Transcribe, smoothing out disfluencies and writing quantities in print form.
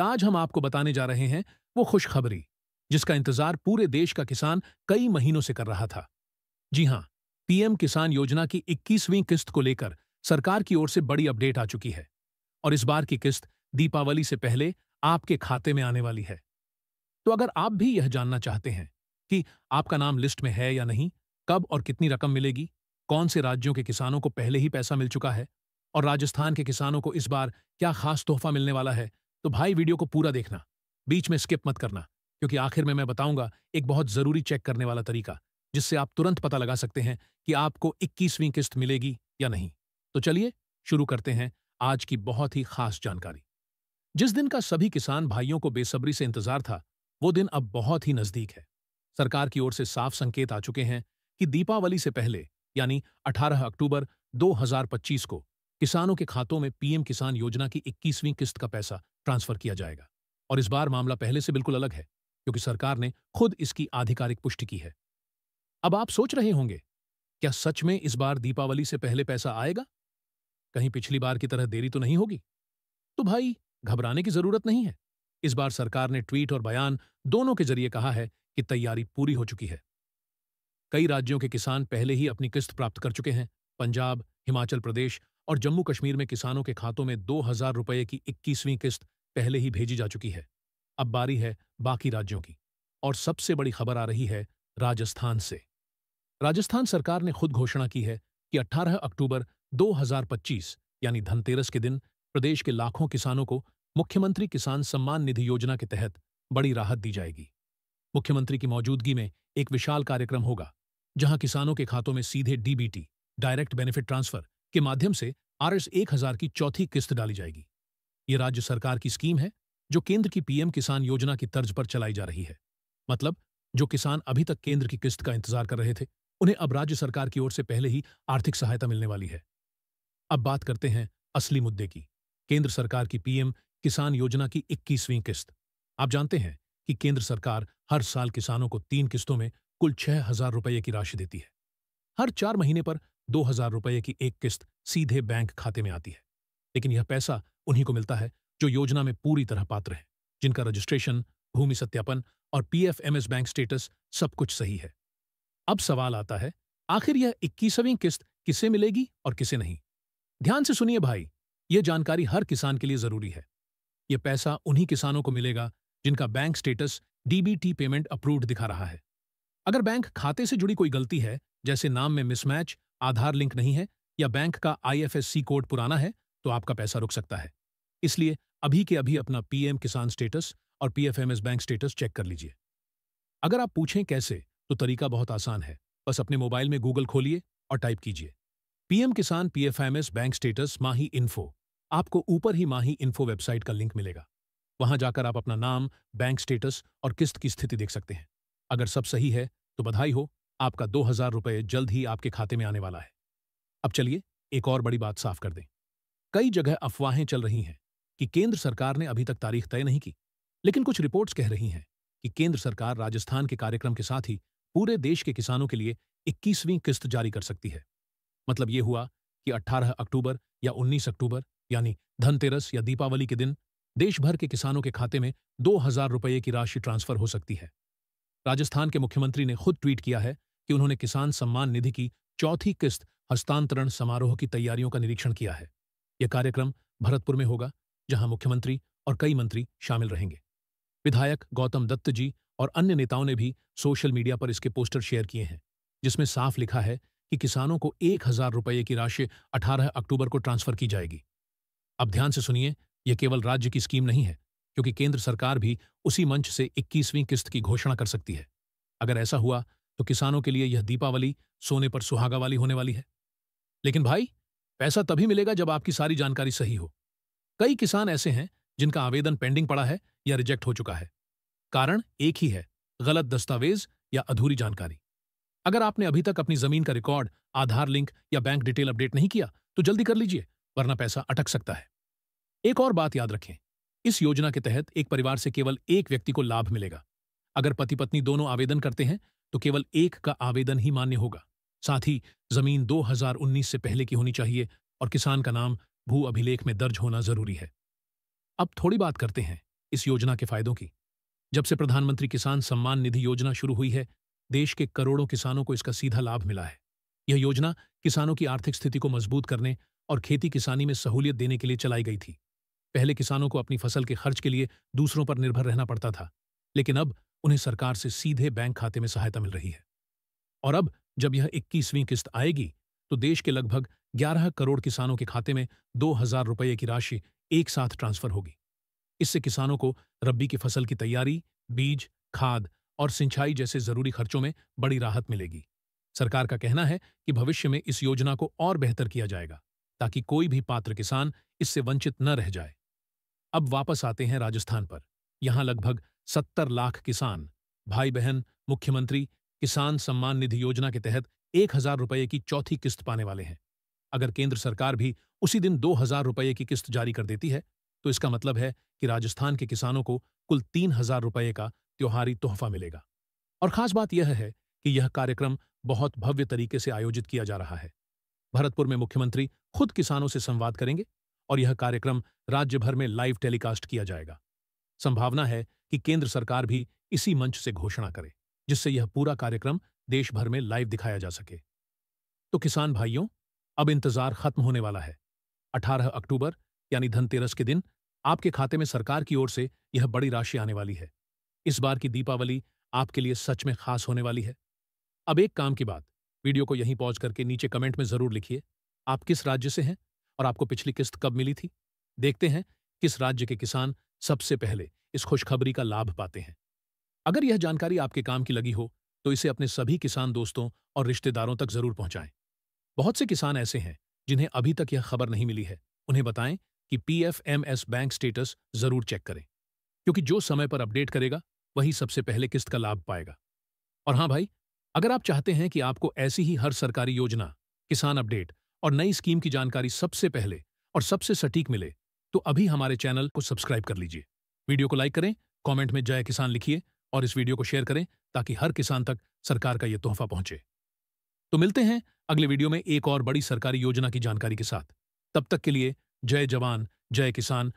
आज हम आपको बताने जा रहे हैं वो खुशखबरी जिसका इंतजार पूरे देश का किसान कई महीनों से कर रहा था। जी हां, पीएम किसान योजना की 21वीं किस्त को लेकर सरकार की ओर से बड़ी अपडेट आ चुकी है और इस बार की किस्त दीपावली से पहले आपके खाते में आने वाली है। तो अगर आप भी यह जानना चाहते हैं कि आपका नाम लिस्ट में है या नहीं, कब और कितनी रकम मिलेगी, कौन से राज्यों के किसानों को पहले ही पैसा मिल चुका है और राजस्थान के किसानों को इस बार क्या खास तोहफा मिलने वाला है, तो भाई वीडियो को पूरा देखना, बीच में स्किप मत करना, क्योंकि आखिर में मैं बताऊंगा एक बहुत जरूरी चेक करने वाला तरीका जिससे आप तुरंत पता लगा सकते हैं कि आपको 21वीं किस्त मिलेगी या नहीं। तो चलिए शुरू करते हैं आज की बहुत ही खास जानकारी। जिस दिन का सभी किसान भाइयों को बेसब्री से इंतजार था, वो दिन अब बहुत ही नजदीक है। सरकार की ओर से साफ संकेत आ चुके हैं कि दीपावली से पहले यानी 18 अक्टूबर 2025 को किसानों के खातों में पीएम किसान योजना की 21वीं किस्त का पैसा ट्रांसफर किया जाएगा। और इस बार मामला पहले से बिल्कुल अलग है, क्योंकि सरकार ने खुद इसकी आधिकारिक पुष्टि की है। अब आप सोच रहे होंगे, क्या सच में इस बार दीपावली से पहले पैसा आएगा? कहीं पिछली बार की तरह देरी तो नहीं होगी? तो भाई, घबराने की जरूरत नहीं है। इस बार सरकार ने ट्वीट और बयान दोनों के जरिए कहा है कि तैयारी पूरी हो चुकी है। कई राज्यों के किसान पहले ही अपनी किस्त प्राप्त कर चुके हैं। पंजाब, हिमाचल प्रदेश और जम्मू कश्मीर में किसानों के खातों में 2,000 रुपए की 21वीं किस्त पहले ही भेजी जा चुकी है। अब बारी है बाकी राज्यों की। और सबसे बड़ी खबर आ रही है राजस्थान से। राजस्थान सरकार ने खुद घोषणा की है कि 18 अक्टूबर 2025 यानी धनतेरस के दिन प्रदेश के लाखों किसानों को मुख्यमंत्री किसान सम्मान निधि योजना के तहत बड़ी राहत दी जाएगी। मुख्यमंत्री की मौजूदगी में एक विशाल कार्यक्रम होगा, जहां किसानों के खातों में सीधे डीबीटी डायरेक्ट बेनिफिट ट्रांसफर के माध्यम से RS 1000 की चौथी किस्त डाली जाएगी। ये राज्य सरकार की स्कीम है जो केंद्र की पीएम किसान योजना की तर्ज पर चलाई जा रही है। मतलब, जो किसान अभी तक केंद्र की किस्त का इंतजार कर रहे थे, उन्हें अब राज्य सरकार की ओर से पहले ही आर्थिक सहायता मिलने वाली है। अब बात करते हैं असली मुद्दे की, केंद्र सरकार की पीएम किसान योजना की 21वीं किस्त। आप जानते हैं कि केंद्र सरकार हर साल किसानों को 3 किस्तों में कुल 6,000 रुपये की राशि देती है। हर 4 महीने पर 2,000 रुपये की एक किस्त सीधे बैंक खाते में आती है। लेकिन यह पैसा उन्हीं को मिलता है जो योजना में पूरी तरह पात्र हैं, जिनका रजिस्ट्रेशन, भूमि सत्यापन और PFMS बैंक स्टेटस सब कुछ सही है। अब सवाल आता है, आखिर यह 21वीं किस्त किसे मिलेगी और किसे नहीं? ध्यान से सुनिए भाई, यह जानकारी हर किसान के लिए जरूरी है। यह पैसा उन्हीं किसानों को मिलेगा जिनका bank status DBT payment approved दिखा रहा है। अगर बैंक खाते से जुड़ी कोई गलती है, जैसे नाम में मिसमैच, आधार लिंक नहीं है या बैंक का IFSC कोड पुराना है, तो आपका पैसा रुक सकता है। इसलिए अभी के अभी अपना पीएम किसान स्टेटस और PFMS बैंक स्टेटस चेक कर लीजिए। अगर आप पूछें कैसे, तो तरीका बहुत आसान है। बस अपने मोबाइल में गूगल खोलिए और टाइप कीजिए पीएम किसान PFMS बैंक स्टेटस माही इन्फो। आपको ऊपर ही माही इन्फो वेबसाइट का लिंक मिलेगा। वहां जाकर आप अपना नाम, बैंक स्टेटस और किस्त की स्थिति देख सकते हैं। अगर सब सही है तो बधाई हो, आपका 2,000 रुपये जल्द ही आपके खाते में आने वाला है। अब चलिए एक और बड़ी बात साफ कर दें। कई जगह अफवाहें चल रही हैं कि केंद्र सरकार ने अभी तक तारीख तय नहीं की, लेकिन कुछ रिपोर्ट्स कह रही हैं कि केंद्र सरकार राजस्थान के कार्यक्रम के साथ ही पूरे देश के किसानों के लिए 21वीं किस्त जारी कर सकती है। मतलब ये हुआ कि 18 अक्टूबर या 19 अक्टूबर यानी धनतेरस या दीपावली के दिन देश भर के किसानों के खाते में 2,000 रुपये की राशि ट्रांसफर हो सकती है। राजस्थान के मुख्यमंत्री ने खुद ट्वीट किया है कि उन्होंने किसान सम्मान निधि की चौथी किस्त हस्तांतरण समारोह की तैयारियों का निरीक्षण किया है। यह कार्यक्रम भरतपुर में होगा, जहां मुख्यमंत्री और कई मंत्री शामिल रहेंगे। विधायक गौतम दत्त जी और अन्य नेताओं ने भी सोशल मीडिया पर इसके पोस्टर शेयर किए हैं, जिसमें साफ लिखा है कि किसानों को 1,000 रुपये की राशि 18 अक्टूबर को ट्रांसफर की जाएगी। अब ध्यान से सुनिए, यह केवल राज्य की स्कीम नहीं है, क्योंकि केंद्र सरकार भी उसी मंच से 21वीं किस्त की घोषणा कर सकती है। अगर ऐसा हुआ तो किसानों के लिए यह दीपावली सोने पर सुहागा वाली होने वाली है। लेकिन भाई, पैसा तभी मिलेगा जब आपकी सारी जानकारी सही हो। कई किसान ऐसे हैं जिनका आवेदन पेंडिंग पड़ा है या रिजेक्ट हो चुका है। कारण एक ही है, गलत दस्तावेज या अधूरी जानकारी। अगर आपने अभी तक अपनी जमीन का रिकॉर्ड, आधार लिंक या बैंक डिटेल अपडेट नहीं किया, तो जल्दी कर लीजिए, वरना पैसा अटक सकता है। एक और बात याद रखें, इस योजना के तहत एक परिवार से केवल एक व्यक्ति को लाभ मिलेगा। अगर पति पत्नी दोनों आवेदन करते हैं तो केवल एक का आवेदन ही मान्य होगा। साथ ही जमीन 2019 से पहले की होनी चाहिए और किसान का नाम भू अभिलेख में दर्ज होना जरूरी है। अब थोड़ी बात करते हैं इस योजना के फायदों की। जब से प्रधानमंत्री किसान सम्मान निधि योजना शुरू हुई है, देश के करोड़ों किसानों को इसका सीधा लाभ मिला है। यह योजना किसानों की आर्थिक स्थिति को मजबूत करने और खेती किसानी में सहूलियत देने के लिए चलाई गई थी। पहले किसानों को अपनी फसल के खर्च के लिए दूसरों पर निर्भर रहना पड़ता था, लेकिन अब उन्हें सरकार से सीधे बैंक खाते में सहायता मिल रही है। और अब जब यह 21वीं किस्त आएगी, तो देश के लगभग 11 करोड़ किसानों के खाते में 2,000 रुपये की राशि एक साथ ट्रांसफर होगी। इससे किसानों को रबी की फसल की तैयारी, बीज, खाद और सिंचाई जैसे जरूरी खर्चों में बड़ी राहत मिलेगी। सरकार का कहना है कि भविष्य में इस योजना को और बेहतर किया जाएगा, ताकि कोई भी पात्र किसान इससे वंचित न रह जाए। अब वापस आते हैं राजस्थान पर। यहां लगभग 70 लाख किसान, भाई बहन, मुख्यमंत्री किसान सम्मान निधि योजना के तहत 1,000 रुपये की चौथी किस्त पाने वाले हैं। अगर केंद्र सरकार भी उसी दिन 2,000 रुपये की किस्त जारी कर देती है, तो इसका मतलब है कि राजस्थान के किसानों को कुल 3,000 रुपये का त्योहारी तोहफा मिलेगा। और खास बात यह है कि यह कार्यक्रम बहुत भव्य तरीके से आयोजित किया जा रहा है। भरतपुर में मुख्यमंत्री खुद किसानों से संवाद करेंगे और यह कार्यक्रम राज्य भर में लाइव टेलीकास्ट किया जाएगा। संभावना है कि केंद्र सरकार भी इसी मंच से घोषणा करे, जिससे यह पूरा कार्यक्रम देश भर में लाइव दिखाया जा सके। तो किसान भाइयों, अब इंतजार खत्म होने वाला है। 18 अक्टूबर यानी धनतेरस के दिन आपके खाते में सरकार की ओर से यह बड़ी राशि आने वाली है। इस बार की दीपावली आपके लिए सच में खास होने वाली है। अब एक काम की बात, वीडियो को यहीं पॉज करके नीचे कमेंट में जरूर लिखिए, आप किस राज्य से हैं और आपको पिछली किस्त कब मिली थी। देखते हैं किस राज्य के किसान सबसे पहले इस खुशखबरी का लाभ पाते हैं। अगर यह जानकारी आपके काम की लगी हो, तो इसे अपने सभी किसान दोस्तों और रिश्तेदारों तक जरूर पहुंचाएं। बहुत से किसान ऐसे हैं जिन्हें अभी तक यह खबर नहीं मिली है। उन्हें बताएं कि पीएफएमएस बैंक स्टेटस जरूर चेक करें, क्योंकि जो समय पर अपडेट करेगा वही सबसे पहले किस्त का लाभ पाएगा। और हाँ भाई, अगर आप चाहते हैं कि आपको ऐसी ही हर सरकारी योजना, किसान अपडेट और नई स्कीम की जानकारी सबसे पहले और सबसे सटीक मिले, तो अभी हमारे चैनल को सब्सक्राइब कर लीजिए। वीडियो को लाइक करें, कमेंट में जय किसान लिखिए और इस वीडियो को शेयर करें, ताकि हर किसान तक सरकार का यह तोहफा पहुंचे। तो मिलते हैं अगले वीडियो में एक और बड़ी सरकारी योजना की जानकारी के साथ। तब तक के लिए जय जवान, जय किसान